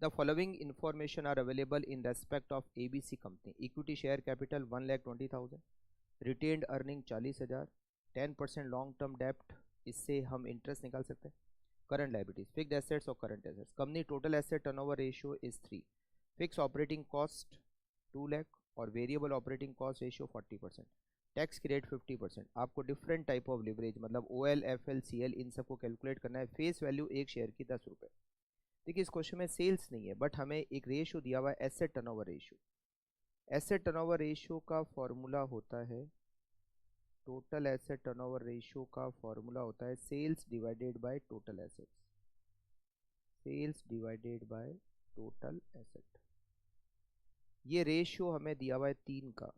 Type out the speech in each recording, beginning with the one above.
The following information are available in respect of ABC company. Equity share capital 1,20,000, retained earning 40,000, 10% long term डेप्ट, इससे हम interest निकाल सकते हैं. करंट लाइबिलिटीज, फिक्स्ड एसेट्स और current assets. Company total asset turnover ratio is 3. Fix operating cost 2 lakh और variable operating cost ratio 40%. Tax की rate 50%. आपको डिफरेंट टाइप ऑफ लिवरेज मतलब OL, FL, CL इन सबको कैलकुलेट करना है. फेस वैल्यू एक शेयर की 10 रुपये. देखिए इस क्वेश्चन में सेल्स नहीं है बट हमें एक रेशियो दिया हुआ है asset turnover ratio. Asset turnover ratio का फॉर्मूला होता है, टोटल एसेट टर्नओवर रेशियो का फॉर्मूला होता है sales divided by total assets. Sales divided by total asset. ये रेशियो हमें दिया हुआ है 3 का.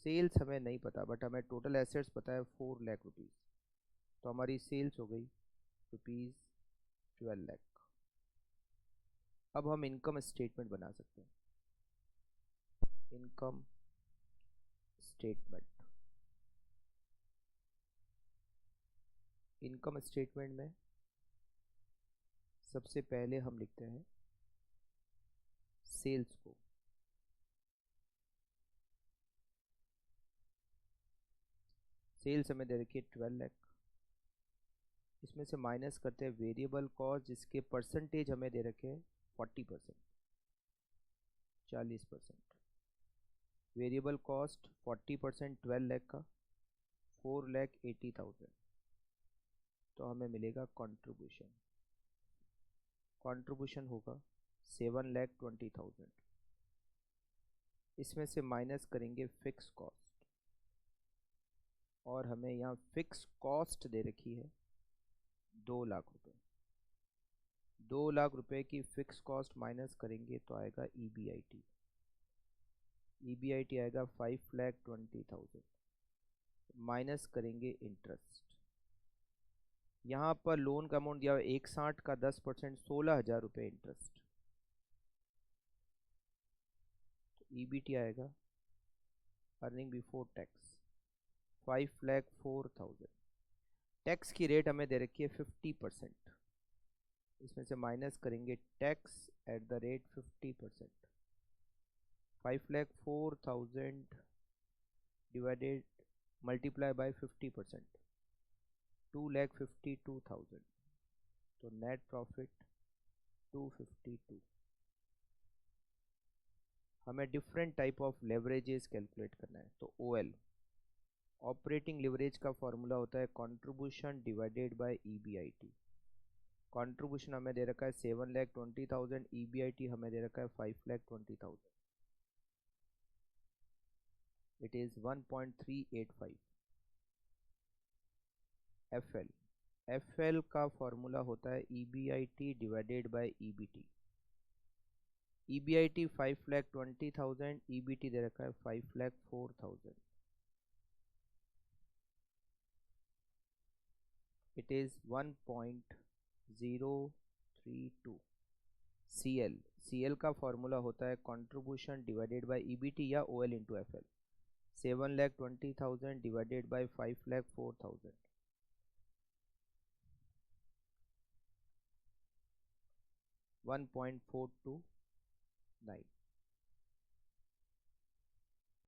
सेल्स हमें नहीं पता बट हमें टोटल एसेट्स पता है 4 लाख रुपीज़. तो हमारी सेल्स हो गई रुपीज़ 12 लाख. अब हम इनकम स्टेटमेंट बना सकते हैं. Income statement. इनकम स्टेटमेंट में सबसे पहले हम लिखते हैं सेल्स को. सेल्स हमें दे रखी है 12 लाख. इसमें से माइनस करते हैं वेरिएबल कॉस्ट जिसके परसेंटेज हमें दे रखे हैं 40%, 40%. वेरिएबल कॉस्ट 40% 12 लाख का 4,80,000. तो हमें मिलेगा कंट्रीब्यूशन. कंट्रीब्यूशन होगा 7,20,000. इसमें से माइनस करेंगे फिक्स कॉस्ट और हमें यहाँ फिक्स कॉस्ट दे रखी है 2 लाख रुपए. 2 लाख रुपए की फिक्स कॉस्ट माइनस करेंगे तो आएगा EBIT. EBIT आएगा 5,20,000. माइनस करेंगे इंटरेस्ट. यहाँ पर लोन का अमाउंट दिया हुआ 160 का 10% 16,000 रुपये इंटरेस्ट. तो EBT आएगा अर्निंग बिफोर टैक्स 5,04,000. टैक्स की रेट हमें दे रखी है 50%. इसमें से माइनस करेंगे tax at the rate 50%. 5,04,000 divided multiply by 50%, 2,52,000. तो नेट प्रॉफिट 252. हमें different type of leverages calculate करना है. तो OL ऑपरेटिंग लिवरेज का फॉर्मूला होता है contribution divided by EBIT. Contribution हमें दे रखा है 7,20,000. EBIT हमें दे रखा है 5,20,000. It is 1.385. FL का फॉर्मूला होता है EBIT divided by EBT. EBIT 5,20,000. EBT दे रखा है 5,04,000. It is 1.032. CL का फॉर्मूला होता है कंट्रीब्यूशन डिवाइडेड बाय EBT या OL into FL. 7,20,000 divided by 5,04,000. 1.429.